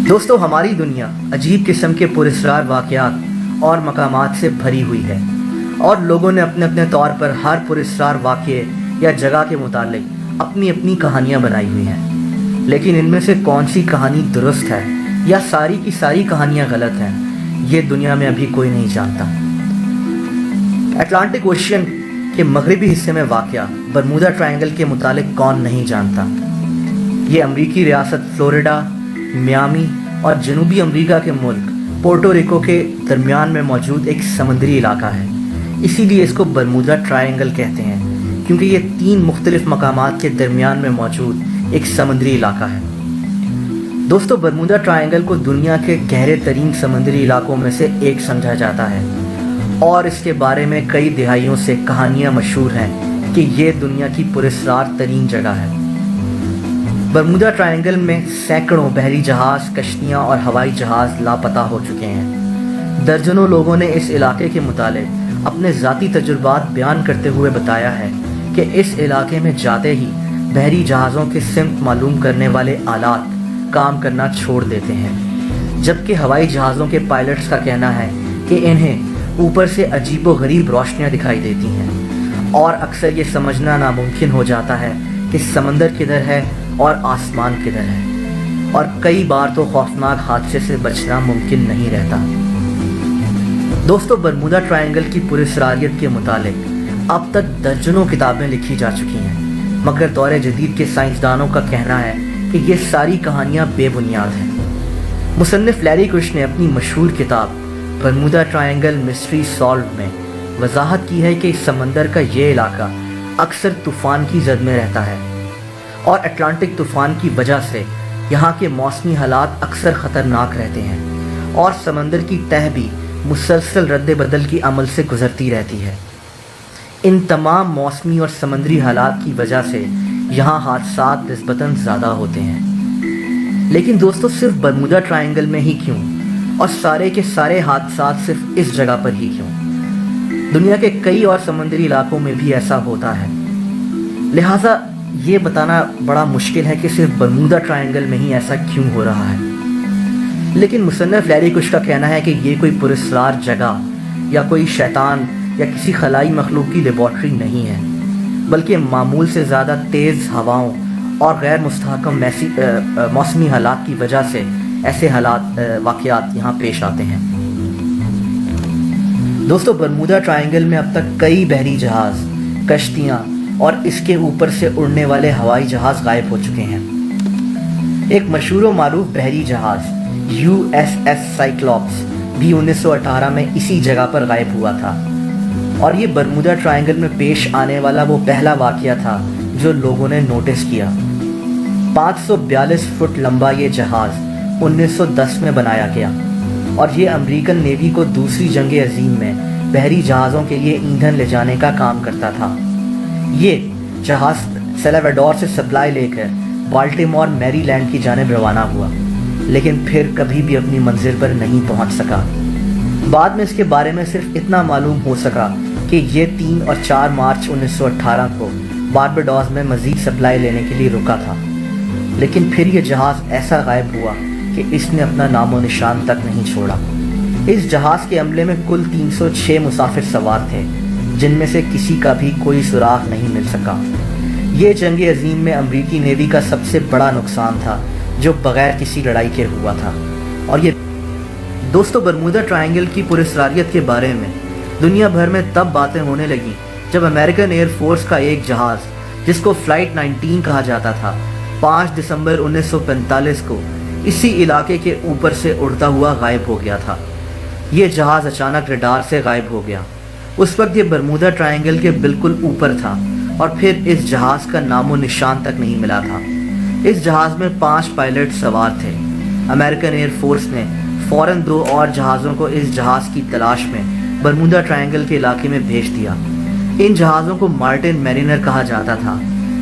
دوستو ہماری دنیا عجیب قسم کے پراسرار واقعات اور مقامات سے بھری ہوئی ہے، اور لوگوں نے اپنے اپنے طور پر ہر پراسرار واقعے یا جگہ کے متعلق اپنی اپنی کہانیاں بنائی ہوئی ہیں۔ لیکن ان میں سے کون سی کہانی درست ہے یا ساری کی ساری کہانیاں غلط ہیں، یہ دنیا میں ابھی کوئی نہیں جانتا۔ اٹلانٹک اوشین کے مغربی حصے میں واقع برمودا ٹرائنگل کے متعلق کون نہیں جانتا۔ یہ امریکی ریاست فلوریڈا، میامی اور جنوبی امریکہ کے ملک پورٹو ریکو کے درمیان میں موجود ایک سمندری علاقہ ہے۔ اسی لیے اس کو برمودا ٹرائنگل کہتے ہیں، کیونکہ یہ 3 مختلف مقامات کے درمیان میں موجود ایک سمندری علاقہ ہے۔ دوستو برمودا ٹرائنگل کو دنیا کے گہرے ترین سمندری علاقوں میں سے ایک سمجھا جاتا ہے، اور اس کے بارے میں کئی دہائیوں سے کہانیاں مشہور ہیں کہ یہ دنیا کی پراسرار ترین جگہ ہے۔ برمودا ٹرائنگل میں سینکڑوں بحری جہاز، کشتیاں اور ہوائی جہاز لاپتہ ہو چکے ہیں۔ درجنوں لوگوں نے اس علاقے کے متعلق اپنے ذاتی تجربات بیان کرتے ہوئے بتایا ہے کہ اس علاقے میں جاتے ہی بحری جہازوں کے سمت معلوم کرنے والے آلات کام کرنا چھوڑ دیتے ہیں، جبکہ ہوائی جہازوں کے پائلٹس کا کہنا ہے کہ انہیں اوپر سے عجیب و غریب روشنیاں دکھائی دیتی ہیں، اور اکثر یہ سمجھنا ناممکن ہو جاتا ہے کہ سمندر کدھر ہے اور آسمان کدھر ہے، اور کئی بار تو خوفناک حادثے سے بچنا ممکن نہیں رہتا۔ دوستو برمودا ٹرائنگل کی پراسراریت کے متعلق اب تک درجنوں کتابیں لکھی جا چکی ہیں، مگر دور جدید کے سائنسدانوں کا کہنا ہے کہ یہ ساری کہانیاں بے بنیاد ہیں۔ مصنف لیری کش نے اپنی مشہور کتاب برمودا ٹرائنگل مسٹری سالوڈ میں وضاحت کی ہے کہ سمندر کا یہ علاقہ اکثر طوفان کی زد میں رہتا ہے، اور اٹلانٹک طوفان کی وجہ سے یہاں کے موسمی حالات اکثر خطرناک رہتے ہیں، اور سمندر کی تہہ بھی مسلسل رد بدل کی عمل سے گزرتی رہتی ہے۔ ان تمام موسمی اور سمندری حالات کی وجہ سے یہاں حادثات نسبتاً زیادہ ہوتے ہیں۔ لیکن دوستو صرف برمودا ٹرائنگل میں ہی کیوں، اور سارے کے سارے حادثات صرف اس جگہ پر ہی کیوں؟ دنیا کے کئی اور سمندری علاقوں میں بھی ایسا ہوتا ہے، لہٰذا یہ بتانا بڑا مشکل ہے کہ صرف برمودا ٹرائنگل میں ہی ایسا کیوں ہو رہا ہے۔ لیکن مصنف لیری کش کا کہنا ہے کہ یہ کوئی پراسرار جگہ یا کوئی شیطان یا کسی خلائی مخلوق کی لیبارٹری نہیں ہے، بلکہ معمول سے زیادہ تیز ہواؤں اور غیر مستحکم موسمی حالات کی وجہ سے ایسے واقعات یہاں پیش آتے ہیں۔ دوستو برمودا ٹرائنگل میں اب تک کئی بحری جہاز، کشتیاں اور اس کے اوپر سے اڑنے والے ہوائی جہاز غائب ہو چکے ہیں۔ ایک مشہور و معروف بحری جہاز USS سائیکلاپس بھی 1918 میں اسی جگہ پر غائب ہوا تھا، اور یہ برمودا ٹرائنگل میں پیش آنے والا وہ پہلا واقعہ تھا جو لوگوں نے نوٹس کیا۔ 542 فٹ لمبا یہ جہاز 1910 میں بنایا گیا، اور یہ امریکن نیوی کو دوسری جنگ عظیم میں بحری جہازوں کے لیے ایندھن لے جانے کا کام کرتا تھا۔ یہ جہاز سیلواڈور سے سپلائی لے کر بالٹیمور میری لینڈ کی جانب روانہ ہوا، لیکن پھر کبھی بھی اپنی منزل پر نہیں پہنچ سکا۔ بعد میں اس کے بارے میں صرف اتنا معلوم ہو سکا کہ یہ 3 اور 4 مارچ 1918 کو بارباڈوس میں مزید سپلائی لینے کے لیے رکا تھا، لیکن پھر یہ جہاز ایسا غائب ہوا کہ اس نے اپنا نام و نشان تک نہیں چھوڑا۔ اس جہاز کے عملے میں کل 306 مسافر سوار تھے، جن میں سے کسی کا بھی کوئی سراغ نہیں مل سکا۔ یہ جنگ عظیم میں امریکی نیوی کا سب سے بڑا نقصان تھا جو بغیر کسی لڑائی کے ہوا تھا۔ اور یہ دوستو برمودا ٹرائنگل کی پراسراریت کے بارے میں دنیا بھر میں تب باتیں ہونے لگیں جب امریکن ایئر فورس کا ایک جہاز جس کو فلائٹ 19 کہا جاتا تھا 5 دسمبر 1945 کو اسی علاقے کے اوپر سے اڑتا ہوا غائب ہو گیا تھا۔ یہ جہاز اچانک ریڈار سے غائب ہو گیا۔ اس وقت یہ برمودا ٹرائنگل کے بالکل اوپر تھا، اور پھر اس جہاز کا نام و نشان تک نہیں ملا تھا۔ اس جہاز میں 5 پائلٹ سوار تھے۔ امریکن ایئر فورس نے فوراً 2 اور جہازوں کو اس جہاز کی تلاش میں برمودا ٹرائنگل کے علاقے میں بھیج دیا۔ ان جہازوں کو مارٹن میرینر کہا جاتا تھا،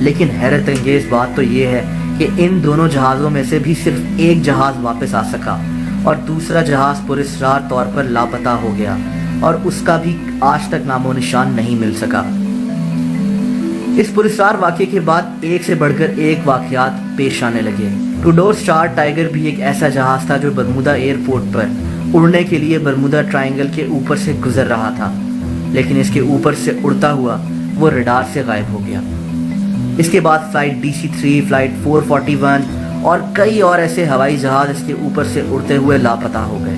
لیکن حیرت انگیز بات تو یہ ہے کہ ان دونوں جہازوں میں سے بھی صرف ایک جہاز واپس آ سکا، اور دوسرا جہاز پراسرار طور پر لاپتہ ہو گیا، اور اس کا بھی آج تک نام و نشان نہیں مل سکا۔ اس پراسرار واقعے کے بعد ایک سے بڑھ کر ایک واقعات پیش آنے لگے۔ टूडोर स्टार टाइगर भी एक ऐसा जहाज था जो बरमूदा एयरपोर्ट पर उड़ने के लिए बरमूदा ट्रायंगल के ऊपर से गुजर रहा था, लेकिन इसके ऊपर से उड़ता हुआ वो रडार से गायब हो गया। इसके बाद फ्लाइट DC-3, फ्लाइट 441 और कई और ऐसे हवाई जहाज इसके ऊपर से उड़ते हुए लापता हो गए।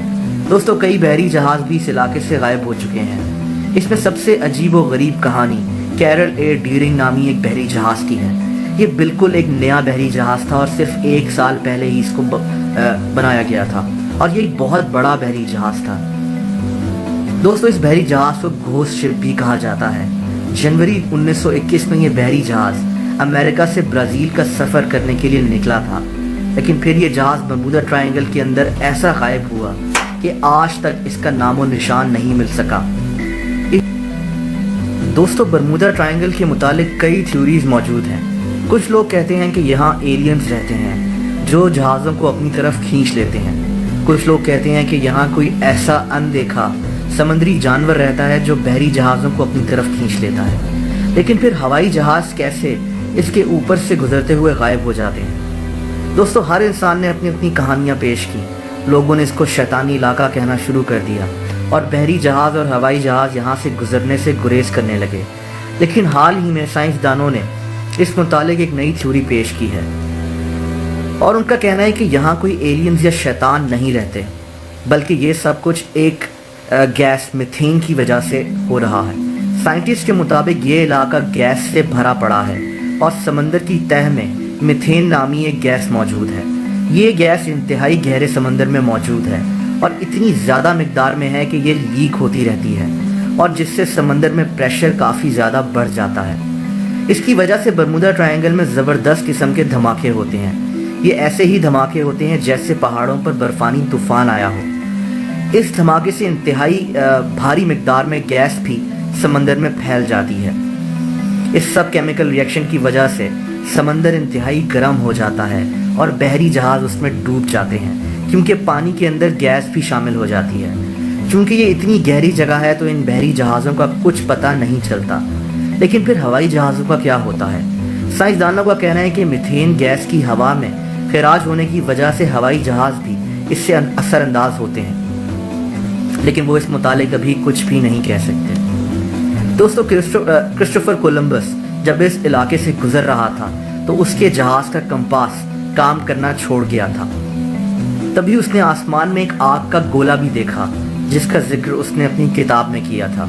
दोस्तों, कई बहरी जहाज भी इस इलाके से गायब हो चुके हैं। इसमें सबसे अजीब व गरीब कहानी कैरल ए डीरिंग नामी एक बहरी जहाज की है। ये बिल्कुल एक नया बहरी जहाज था और सिर्फ 1 साल पहले ही इसको बनाया गया था, और ये एक बहुत बड़ा बहरी जहाज था। दोस्तों, इस बहरी जहाज को घोस्ट शिप भी कहा जाता है। जनवरी 1921 में ये बहरी जहाज अमेरिका से ब्राज़ील का सफ़र करने के लिए निकला था, लेकिन फिर ये जहाज बरमूदा ट्रायंगल के अंदर ऐसा गायब हुआ कि आज तक इसका नामो निशान नहीं मिल सका। दोस्तों, बरमूदा ट्रायंगल के मुतालिक कई थ्योरीज मौजूद हैं। कुछ लोग कहते हैं कि यहाँ एलियंस रहते हैं जो जहाज़ों को अपनी तरफ खींच लेते हैं। कुछ लोग कहते हैं कि यहाँ कोई ऐसा अनदेखा समुद्री जानवर रहता है जो बहरी जहाज़ों को अपनी तरफ खींच लेता है। लेकिन फिर हवाई जहाज़ कैसे इसके ऊपर से गुजरते हुए गायब हो जाते हैं? दोस्तों, हर इंसान ने अपनी अपनी कहानियाँ पेश की। लोगों ने इसको शैतानी इलाका कहना शुरू कर दिया और बहरी जहाज़ और हवाई जहाज़ यहाँ से गुजरने से गुरेज करने लगे। लेकिन हाल ही में साइंसदानों ने इस मुतालिक एक नई थ्योरी पेश की है, और उनका कहना है कि यहाँ कोई एलियंस या शैतान नहीं रहते, बल्कि ये सब कुछ एक गैस मीथेन की वजह से हो रहा है। साइंटिस्ट के मुताबिक ये इलाका गैस से भरा पड़ा है और समंदर की तह में मीथेन नामी एक गैस मौजूद है। ये गैस इंतहाई गहरे समंदर में मौजूद है और इतनी ज़्यादा मिकदार में है कि ये लीक होती रहती है, और जिससे समंदर में प्रेशर काफ़ी ज़्यादा बढ़ जाता है। इसकी वजह से बरमूदा ट्रायंगल में ज़बरदस्त किस्म के धमाके होते हैं। ये ऐसे ही धमाके होते हैं जैसे पहाड़ों पर बर्फानी तूफान आया हो। इस धमाके से इंतहाई भारी मिकदार में गैस भी समंदर में फैल जाती है। इस सब केमिकल रिएक्शन की वजह से समंदर इंतहाई गर्म हो जाता है और बहरी जहाज़ उसमें डूब जाते हैं, क्योंकि पानी के अंदर गैस भी शामिल हो जाती है। क्योंकि ये इतनी गहरी जगह है तो इन बहरी जहाज़ों का कुछ पता नहीं चलता। लेकिन फिर हवाई जहाज़ों का क्या होता है? साइंसदानों का कहना है कि मीथेन गैस की हवा में खराज होने की वजह से हवाई जहाज़ भी इससे असरअंदाज होते हैं, लेकिन वो इस मुतालिक अभी कुछ भी नहीं कह सकते। दोस्तों, क्रिस्टोफर कोलंबस जब इस इलाके से गुजर रहा था तो उसके जहाज़ का कंपास काम करना छोड़ गया था। तभी उसने आसमान में एक आग का गोला भी देखा, जिसका जिक्र उसने अपनी किताब में किया था।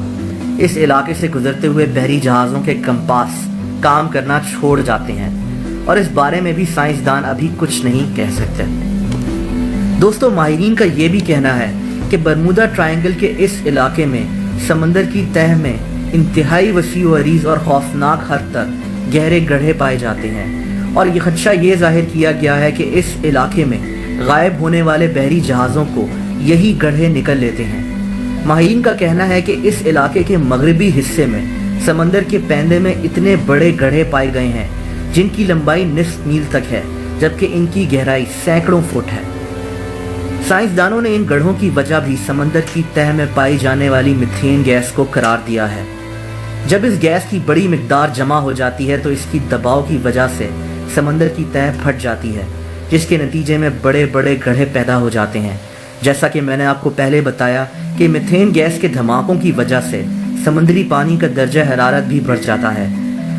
इस इलाके से गुजरते हुए बहरी जहाज़ों के कंपास काम करना छोड़ जाते हैं, और इस बारे में भी साइंसदान अभी कुछ नहीं कह सकते। दोस्तों, माहिरीन का ये भी कहना है कि बरमूदा ट्रायंगल के इस इलाके में समंदर की तह में इंतहाई वसी व अरीज और खौफनाक हद तक गहरे गड्ढे पाए जाते हैं, और ये खदशा ये जाहिर किया गया है कि इस इलाके में गायब होने वाले बहरी जहाज़ों को यही गड्ढे निकल लेते हैं। माहिरीन का कहना है कि इस इलाके के मगरबी हिस्से में समंदर के पैंदे में इतने बड़े गड्ढे पाए गए हैं जिनकी लंबाई निस्फ मील तक है, जबकि इनकी गहराई सैकड़ों फुट है। साइंसदानों ने इन गड्ढों की वजह भी समंदर की तह में पाई जाने वाली मीथेन गैस को करार दिया है। जब इस गैस की बड़ी मिकदार जमा हो जाती है तो इसकी दबाव की वजह से समंदर की तह फट जाती है, जिसके नतीजे में बड़े बड़े गड्ढे पैदा हो जाते हैं। जैसा कि मैंने आपको पहले बताया कि मीथेन गैस के धमाकों की वजह से समुद्री पानी का दर्जा हरारत भी बढ़ जाता है,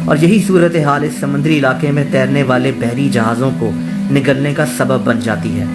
और यही सूरत हाल इस समुद्री इलाके में तैरने वाले बहरी जहाज़ों को निगलने का सबब बन जाती है।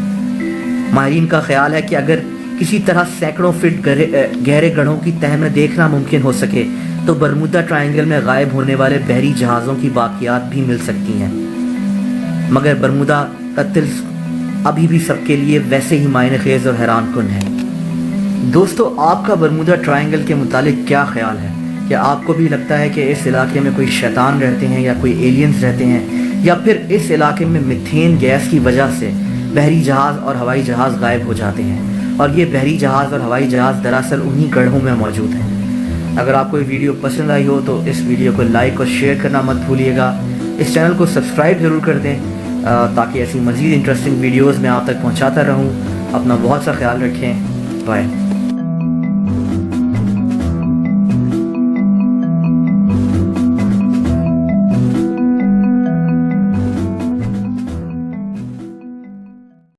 माहिरीन का ख्याल है कि अगर किसी तरह सैकड़ों फीट गहरे गड्ढों की तह में देखना मुमकिन हो सके तो बरमूदा ट्रायंगल में गायब होने वाले बहरी जहाज़ों की बाकियात भी मिल सकती हैं। मगर बरमूदा का तिल्स्म अभी भी सबके लिए वैसे ही मायने खेज और हैरान कुन है। दोस्तों, आपका बरमूदा ट्रायंगल के मुतालिक क्या ख्याल है? क्या आपको भी लगता है कि इस इलाके में कोई शैतान रहते हैं या कोई एलियंस रहते हैं, या फिर इस इलाके में मीथेन गैस की वजह से बहरी जहाज़ और हवाई जहाज़ गायब हो जाते हैं, और ये बहरी जहाज़ और हवाई जहाज़ दरअसल उन्हीं गड्ढों में मौजूद हैं? अगर आपको ये वीडियो पसंद आई हो तो इस वीडियो को लाइक और शेयर करना मत भूलिएगा। इस चैनल को सब्सक्राइब ज़रूर कर दें ताकि ऐसी मज़ीद इंटरेस्टिंग वीडियोज़ मैं आप तक पहुँचाता रहूँ। अपना बहुत सा ख्याल रखें। बाय।